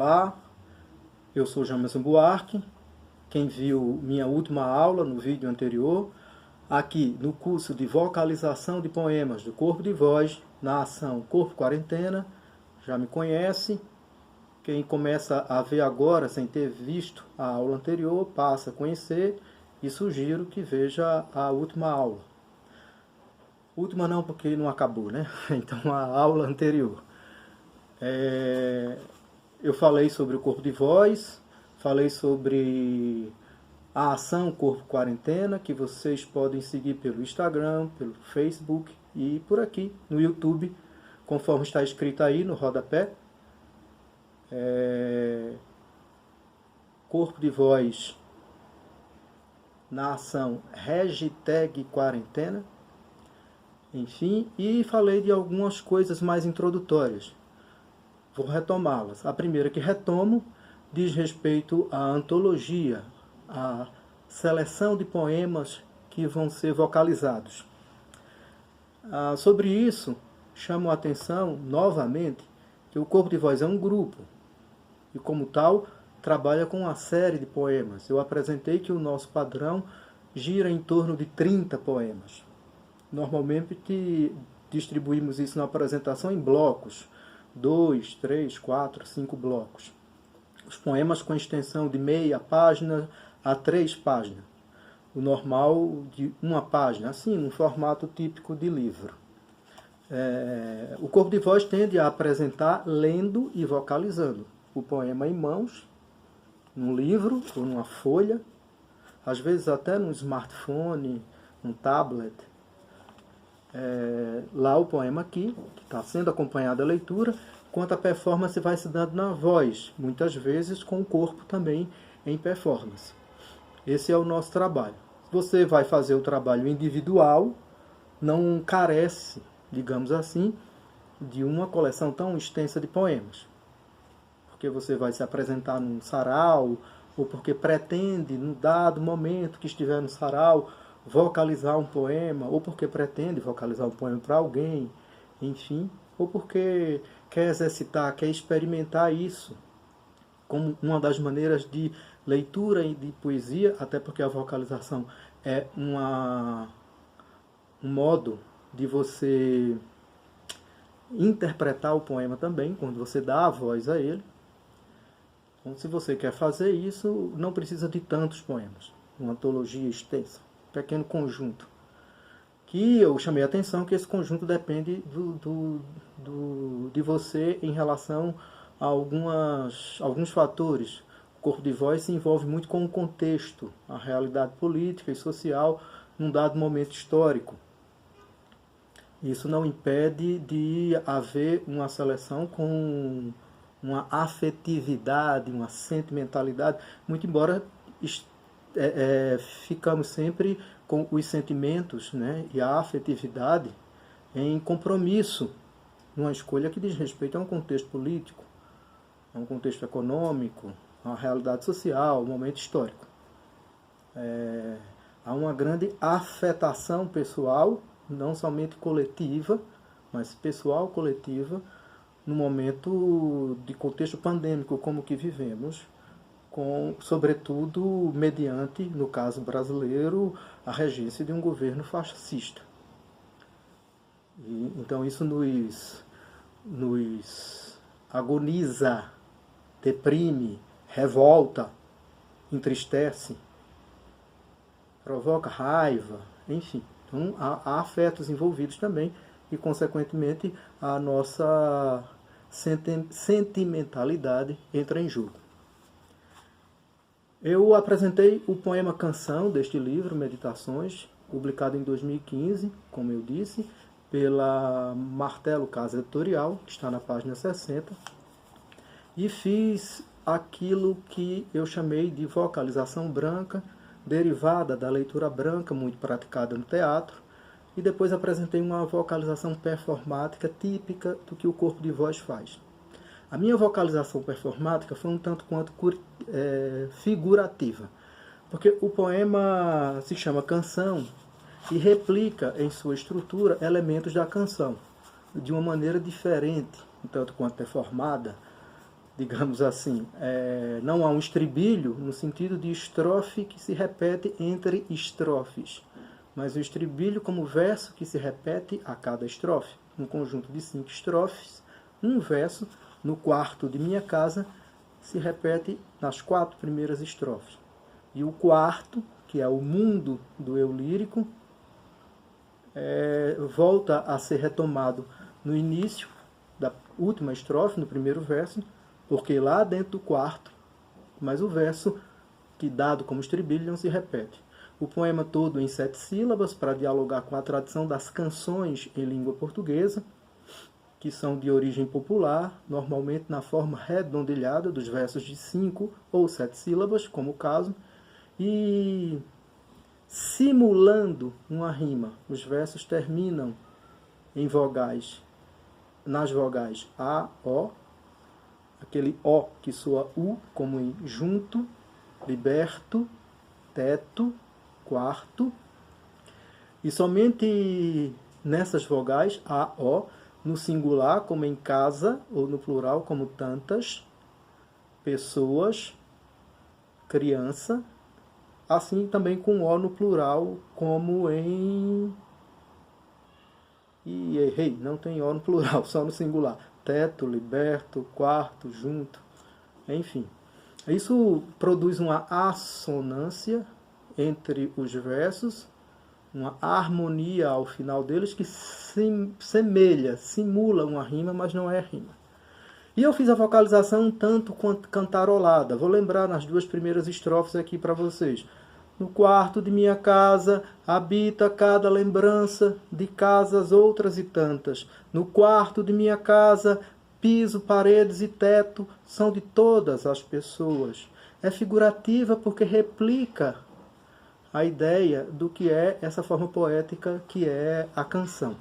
Olá, eu sou Jamerson Buarque. Quem viu minha última aula no vídeo anterior, aqui no curso de vocalização de poemas do Corpo de Voz, na ação Corpo Quarentena, já me conhece. Quem começa a ver agora, sem ter visto a aula anterior, passa a conhecer e sugiro que veja a última aula. Última não, porque não acabou, né? Então a aula anterior. Eu falei sobre o Corpo de Voz, falei sobre a ação Corpo Quarentena, que vocês podem seguir pelo Instagram, pelo Facebook e por aqui no YouTube, conforme está escrito aí no rodapé. Corpo de Voz na ação #Quarentena. Enfim, e falei de algumas coisas mais introdutórias. Vou retomá-las. A primeira que retomo diz respeito à antologia, à seleção de poemas que vão ser vocalizados. Sobre isso, chamo a atenção novamente que o Corpo de Voz é um grupo e, como tal, trabalha com uma série de poemas. Eu apresentei que o nosso padrão gira em torno de 30 poemas. Normalmente distribuímos isso na apresentação em blocos, 2, 3, 4, 5 blocos. Os poemas com extensão de meia página a 3 páginas. O normal de 1 página, assim, num formato típico de livro. O Corpo de Voz tende a apresentar lendo e vocalizando o poema em mãos, num livro ou numa folha, às vezes até num smartphone, num tablet. Lá o poema aqui, que está sendo acompanhado a leitura, enquanto a performance vai se dando na voz, muitas vezes com o corpo também em performance. Esse é o nosso trabalho. Você vai fazer o trabalho individual, não carece, digamos assim, de uma coleção tão extensa de poemas. Porque você vai se apresentar num sarau, ou porque pretende, num dado momento que estiver no sarau, vocalizar um poema, ou porque pretende vocalizar um poema para alguém, enfim, ou porque quer exercitar, quer experimentar isso como uma das maneiras de leitura e de poesia, até porque a vocalização é um modo de você interpretar o poema também, quando você dá a voz a ele. Então, se você quer fazer isso, não precisa de tantos poemas, uma antologia extensa, um pequeno conjunto. Que eu chamei a atenção que esse conjunto depende de você em relação a alguns fatores. O Corpo de Voz se envolve muito com o contexto, a realidade política e social num dado momento histórico. Isso não impede de haver uma seleção com uma afetividade, uma sentimentalidade, muito embora ficamos sempre com os sentimentos, né, e a afetividade em compromisso, numa escolha que diz respeito a um contexto político, a um contexto econômico, a uma realidade social, um momento histórico. Há uma grande afetação pessoal, não somente coletiva, mas pessoal, coletiva, no momento de contexto pandêmico como que vivemos, sobretudo mediante, no caso brasileiro, a regência de um governo fascista. Então isso nos agoniza, deprime, revolta, entristece, provoca raiva, enfim. Então há afetos envolvidos também e, consequentemente, a nossa sentimentalidade entra em jogo. Eu apresentei o poema Canção deste livro, Meditações, publicado em 2015, como eu disse, pela Martelo Casa Editorial, que está na página 60, e fiz aquilo que eu chamei de vocalização branca, derivada da leitura branca, muito praticada no teatro, e depois apresentei uma vocalização performática típica do que o Corpo de Voz faz. A minha vocalização performática foi um tanto quanto figurativa, porque o poema se chama Canção e replica em sua estrutura elementos da canção, de uma maneira diferente, um tanto quanto performada, digamos assim. Não há um estribilho no sentido de estrofe que se repete entre estrofes, mas o estribilho como verso que se repete a cada estrofe. Um conjunto de 5 estrofes, um verso, no quarto de minha casa, se repete nas 4 primeiras estrofes. E o quarto, que é o mundo do eu lírico, volta a ser retomado no início da última estrofe, no primeiro verso, porque lá dentro do quarto, mas o verso, que dado como estribilho, não se repete. O poema todo em 7 sílabas, para dialogar com a tradição das canções em língua portuguesa, que são de origem popular, normalmente na forma redondilhada dos versos de 5 ou 7 sílabas, como o caso, e simulando uma rima. Os versos terminam em vogais, nas vogais A, O, aquele O que soa U, como em junto, liberto, teto, quarto, e somente nessas vogais A, O, no singular, como em casa, ou no plural, como tantas, pessoas, criança, assim também com O no plural, como em... E errei, não tem O no plural, só no singular. Teto, liberto, quarto, junto, enfim. Isso produz uma assonância entre os versos, uma harmonia ao final deles que simula uma rima, mas não é rima. E eu fiz a vocalização um tanto quanto cantarolada. Vou lembrar nas 2 primeiras estrofes aqui para vocês. No quarto de minha casa habita cada lembrança de casas outras e tantas. No quarto de minha casa, piso, paredes e teto são de todas as pessoas. É figurativa porque replica a ideia do que é essa forma poética que é a canção.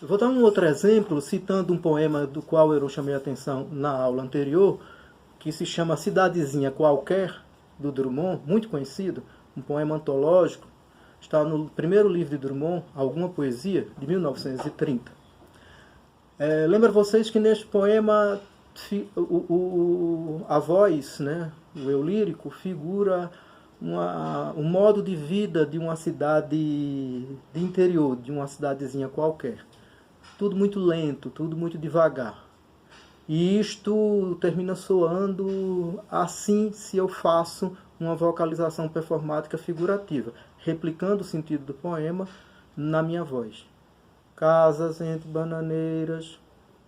Eu vou dar um outro exemplo, citando um poema do qual eu chamei a atenção na aula anterior, que se chama Cidadezinha Qualquer, do Drummond, muito conhecido, um poema antológico, está no primeiro livro de Drummond, Alguma Poesia, de 1930. Lembra vocês que neste poema a voz, né, o eu lírico, figura um modo de vida de uma cidade de interior, de uma cidadezinha qualquer. Tudo muito lento, tudo muito devagar. E isto termina soando assim se eu faço uma vocalização performática figurativa, replicando o sentido do poema na minha voz. Casas entre bananeiras,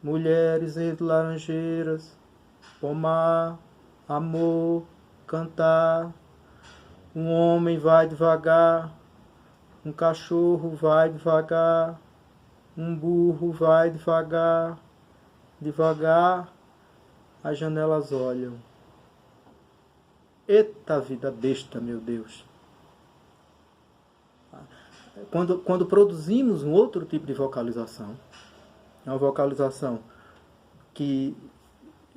mulheres entre laranjeiras, pomar, amor, cantar. Um homem vai devagar, um cachorro vai devagar, um burro vai devagar. Devagar, as janelas olham. Eita vida besta, meu Deus! Quando produzimos um outro tipo de vocalização, uma vocalização que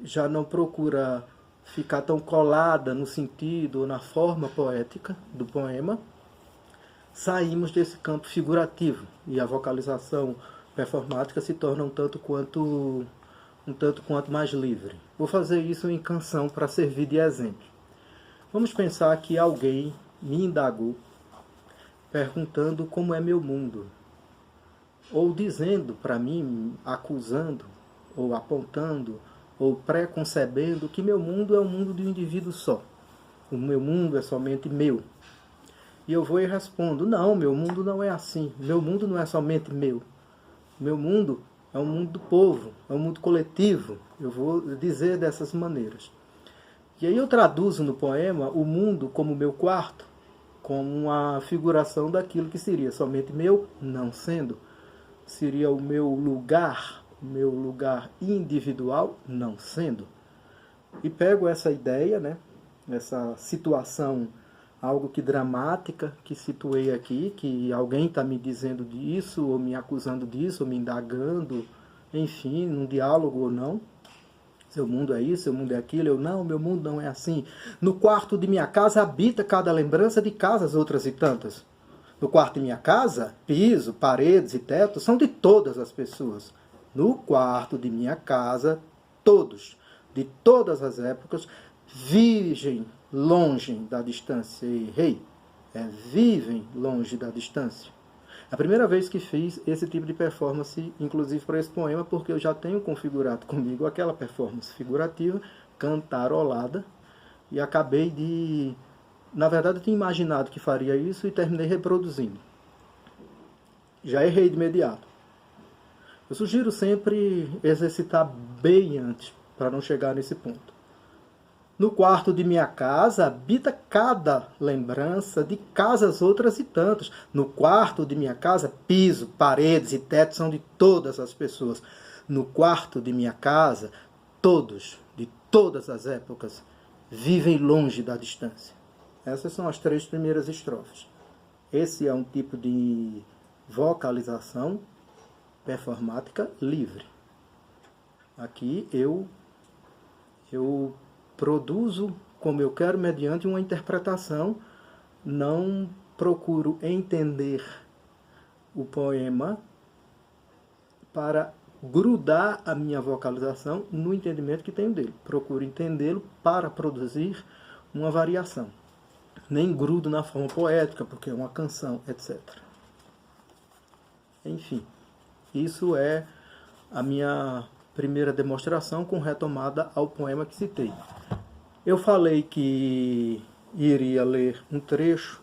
já não procura ficar tão colada no sentido ou na forma poética do poema, saímos desse campo figurativo e a vocalização performática se torna um tanto quanto mais livre. Vou fazer isso em canção para servir de exemplo. Vamos pensar que alguém me indagou perguntando como é meu mundo, ou dizendo para mim, acusando, ou apontando, ou preconcebendo que meu mundo é um mundo de um indivíduo só. O meu mundo é somente meu. E eu vou e respondo, não, meu mundo não é assim. Meu mundo não é somente meu. Meu mundo é um mundo do povo, é um mundo coletivo. Eu vou dizer dessas maneiras. E aí eu traduzo no poema o mundo como meu quarto, como uma figuração daquilo que seria somente meu, não sendo. Seria o meu lugar individual, não sendo. E pego essa ideia, né, essa situação, algo que dramática, que situei aqui, que alguém está me dizendo disso, ou me acusando disso, ou me indagando, enfim, num diálogo ou não. Seu mundo é isso, seu mundo é aquilo. Eu, não, meu mundo não é assim. No quarto de minha casa habita cada lembrança de casas outras e tantas. No quarto de minha casa, piso, paredes e teto são de todas as pessoas. No quarto de minha casa, todos. de todas as épocas, vivem longe da distância. Errei. Vivem longe da distância. A primeira vez que fiz esse tipo de performance, inclusive para esse poema, porque eu já tenho configurado comigo aquela performance figurativa, cantarolada, e acabei de... Na verdade, eu tinha imaginado que faria isso e terminei reproduzindo. Já errei de imediato. Eu sugiro sempre exercitar bem antes, para não chegar nesse ponto. No quarto de minha casa habita cada lembrança de casas outras e tantas. No quarto de minha casa, piso, paredes e teto são de todas as pessoas. No quarto de minha casa, todos, de todas as épocas, vivem longe da distância. Essas são as 3 primeiras estrofes. Esse é um tipo de vocalização performática livre. Aqui eu produzo como eu quero mediante uma interpretação, não procuro entender o poema para grudar a minha vocalização no entendimento que tenho dele. Procuro entendê-lo para produzir uma variação. Nem grudo na forma poética, porque é uma canção, etc. Enfim, isso é a minha primeira demonstração com retomada ao poema que citei. Eu falei que iria ler um trecho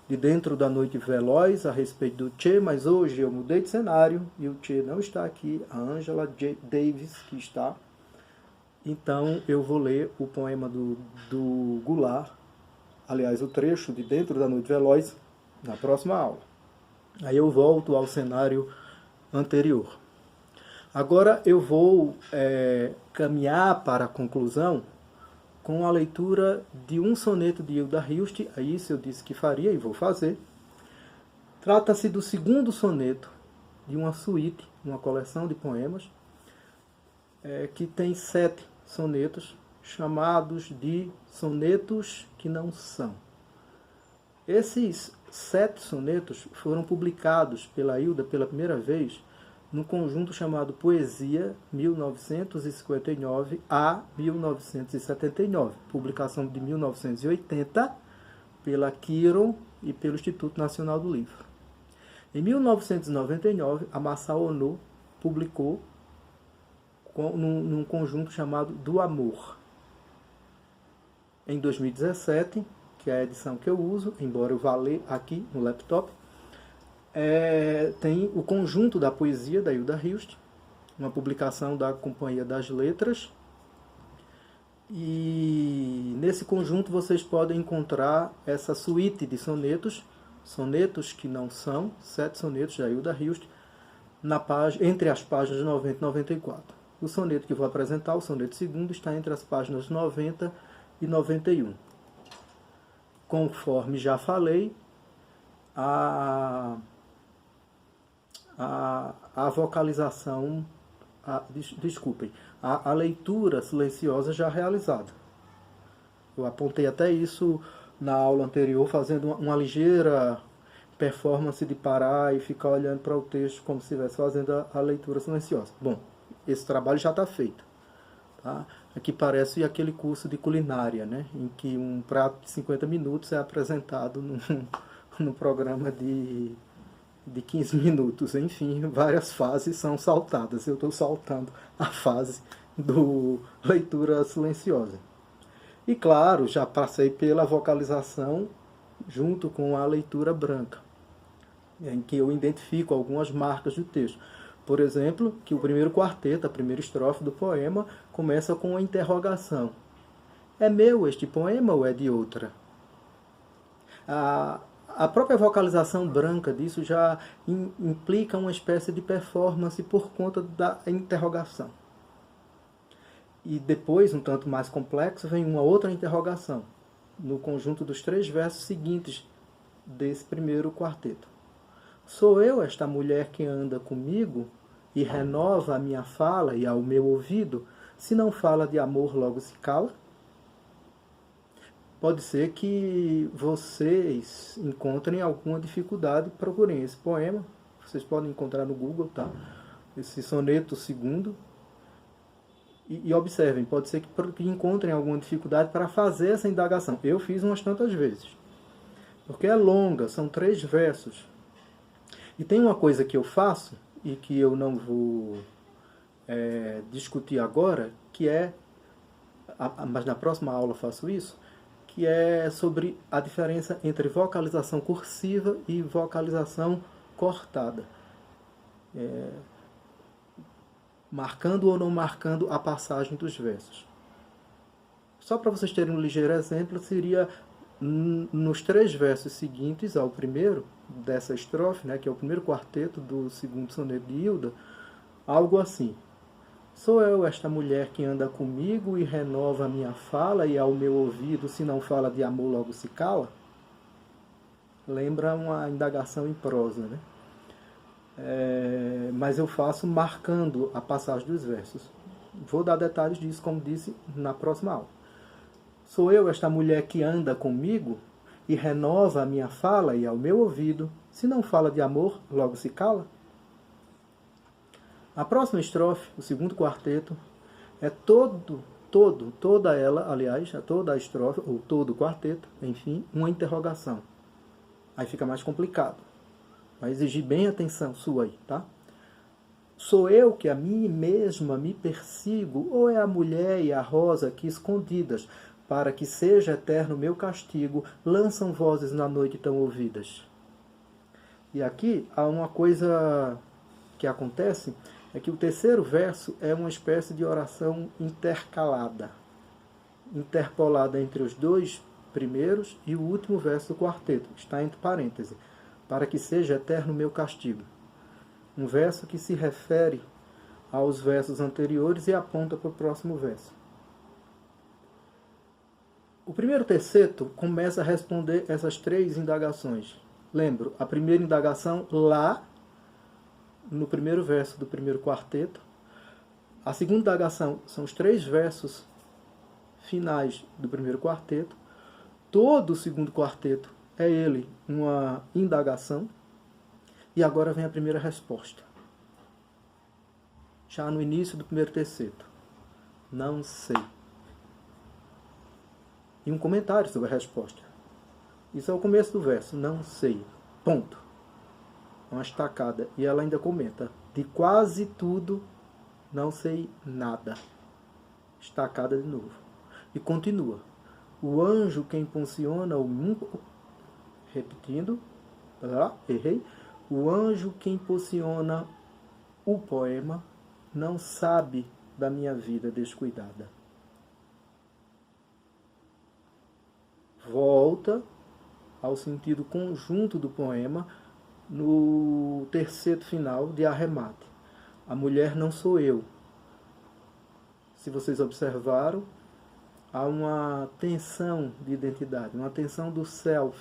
de Dentro da Noite Veloz a respeito do Che, mas hoje eu mudei de cenário e o Che não está aqui, a Angela J. Davis que está. Então eu vou ler o poema do Goulart, aliás, o trecho de Dentro da Noite Veloz, na próxima aula. Aí eu volto ao cenário anterior. Agora eu vou caminhar para a conclusão com a leitura de um soneto de Hilda Hilst. Isso eu disse que faria e vou fazer. Trata-se do segundo soneto de uma suíte, uma coleção de poemas, que tem 7 sonetos, chamados de sonetos que não são. Esses 7 sonetos foram publicados pela Hilda pela primeira vez no conjunto chamado Poesia 1959 a 1979, publicação de 1980 pela Quiron e pelo Instituto Nacional do Livro. Em 1999, a Masao Ono publicou num conjunto chamado Do Amor. Em 2017, que é a edição que eu uso, embora eu vá ler aqui no laptop, tem o conjunto da poesia da Hilda Hilst, uma publicação da Companhia das Letras. E nesse conjunto vocês podem encontrar essa suíte de sonetos, sonetos que não são, 7 sonetos da Hilda Hilst, entre as páginas 90 e 94. O soneto que eu vou apresentar, o soneto segundo, está entre as páginas 90 e 91. Conforme já falei, a vocalização, a leitura silenciosa já realizada. Eu apontei até isso na aula anterior, fazendo uma ligeira performance de parar e ficar olhando para o texto como se estivesse fazendo a leitura silenciosa. Bom, esse trabalho já está feito. Tá? Aqui parece aquele curso de culinária, né? Em que um prato de 50 minutos é apresentado num programa de 15 minutos. Enfim, várias fases são saltadas. Eu estou saltando a fase do leitura silenciosa. E claro, já passei pela vocalização junto com a leitura branca, em que eu identifico algumas marcas do texto. Por exemplo, que o primeiro quarteto, a primeira estrofe do poema, começa com uma interrogação. É meu este poema ou é de outra? A própria vocalização branca disso já implica uma espécie de performance por conta da interrogação. E depois, um tanto mais complexo, vem uma outra interrogação, no conjunto dos 3 versos seguintes desse primeiro quarteto. Sou eu esta mulher que anda comigo e renova a minha fala e ao meu ouvido, se não fala de amor logo se cala? Pode ser que vocês encontrem alguma dificuldade, procurem esse poema, vocês podem encontrar no Google, tá? Esse soneto segundo, E observem, pode ser que encontrem alguma dificuldade para fazer essa indagação. Eu fiz umas tantas vezes. Porque é longa, são 3 versos. E tem uma coisa que eu faço, e que eu não vou discutir agora, que é, mas na próxima aula eu faço isso, que é sobre a diferença entre vocalização cursiva e vocalização cortada. Marcando ou não marcando a passagem dos versos. Só para vocês terem um ligeiro exemplo, seria nos 3 versos seguintes ao primeiro dessa estrofe, né, que é o primeiro quarteto do segundo soneto de Hilda, algo assim: sou eu esta mulher que anda comigo e renova a minha fala, e ao meu ouvido, se não fala de amor, logo se cala. Lembra uma indagação em prosa, né? Mas eu faço marcando a passagem dos versos. Vou dar detalhes disso, como disse, na próxima aula. Sou eu esta mulher que anda comigo e renova a minha fala, e ao meu ouvido, se não fala de amor, logo se cala. A próxima estrofe, o segundo quarteto, é toda ela, aliás, toda a estrofe, ou todo o quarteto, enfim, uma interrogação. Aí fica mais complicado. Vai exigir bem atenção sua aí, tá? Sou eu que a mim mesma me persigo, ou é a mulher e a rosa que escondidas, para que seja eterno meu castigo, lançam vozes na noite tão ouvidas? E aqui há uma coisa que acontece, é que o terceiro verso é uma espécie de oração intercalada, interpolada entre os 2 primeiros e o último verso do quarteto, que está entre parênteses, para que seja eterno meu castigo. Um verso que se refere aos versos anteriores e aponta para o próximo verso. O primeiro terceto começa a responder essas 3 indagações. Lembro, a primeira indagação lá no primeiro verso do primeiro quarteto. A segunda indagação são os 3 versos finais do primeiro quarteto. Todo o segundo quarteto é ele uma indagação. E agora vem a primeira resposta. Já no início do primeiro terceto. Não sei. E um comentário sobre a resposta. Isso é o começo do verso. Não sei. Ponto. Uma estacada. E ela ainda comenta: de quase tudo, não sei nada. Estacada de novo. E continua: o anjo que impulsiona o mundo. Repetindo. Errei. O anjo que impulsiona o poema não sabe da minha vida descuidada. Volta ao sentido conjunto do poema no terceto final de arremate. A mulher não sou eu. Se vocês observaram, há uma tensão de identidade, uma tensão do self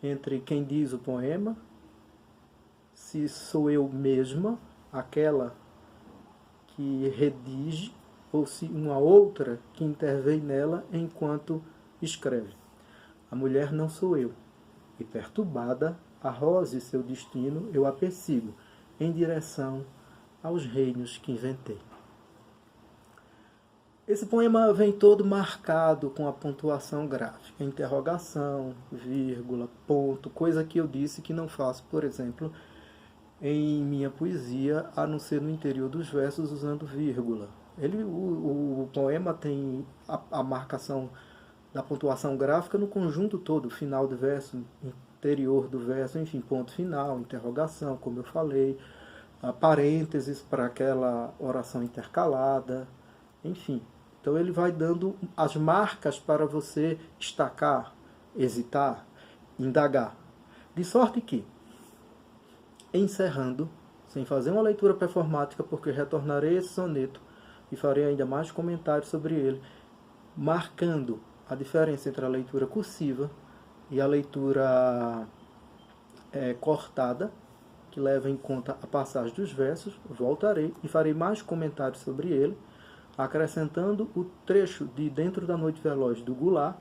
entre quem diz o poema, se sou eu mesma, aquela que redige, ou se uma outra que intervém nela enquanto escreve. A mulher não sou eu, e perturbada, a rosa e seu destino eu a persigo, em direção aos reinos que inventei. Esse poema vem todo marcado com a pontuação gráfica, interrogação, vírgula, ponto, coisa que eu disse que não faço, por exemplo, em minha poesia, a não ser no interior dos versos usando vírgula. O poema tem a marcação da pontuação gráfica no conjunto todo, final do verso, interior do verso, enfim, ponto final, interrogação, como eu falei, parênteses para aquela oração intercalada, enfim. Então ele vai dando as marcas para você estacar, hesitar, indagar. De sorte que, encerrando, sem fazer uma leitura performática, porque retornarei esse soneto e farei ainda mais comentários sobre ele, marcando a diferença entre a leitura cursiva e a leitura cortada, que leva em conta a passagem dos versos. Voltarei e farei mais comentários sobre ele, acrescentando o trecho de Dentro da Noite Veloz do Goulart.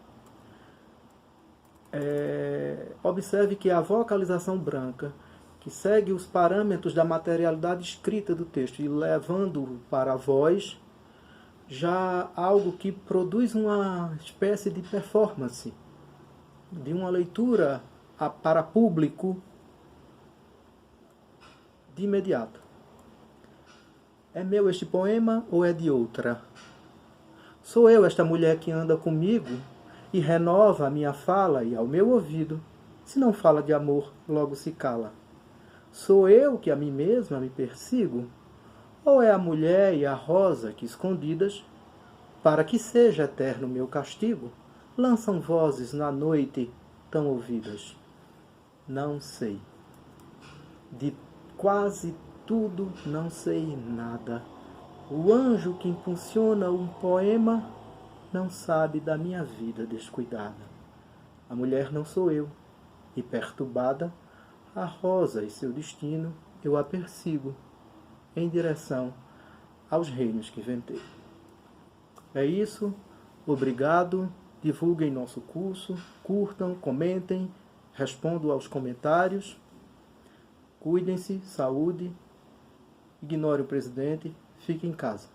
Observe que a vocalização branca, que segue os parâmetros da materialidade escrita do texto e levando para a voz, já algo que produz uma espécie de performance, de uma leitura para público de imediato. É meu este poema ou é de outra? Sou eu esta mulher que anda comigo e renova a minha fala e ao meu ouvido, se não fala de amor, logo se cala. Sou eu que a mim mesma me persigo? Ou é a mulher e a rosa que, escondidas, para que seja eterno meu castigo, lançam vozes na noite tão ouvidas? Não sei. De quase tudo não sei nada. O anjo que impulsiona um poema não sabe da minha vida descuidada. A mulher não sou eu, e perturbada, a rosa e seu destino eu a persigo, em direção aos reinos que inventei. É isso, obrigado, divulguem nosso curso, curtam, comentem, respondam aos comentários, cuidem-se, saúde, ignore o presidente, fique em casa.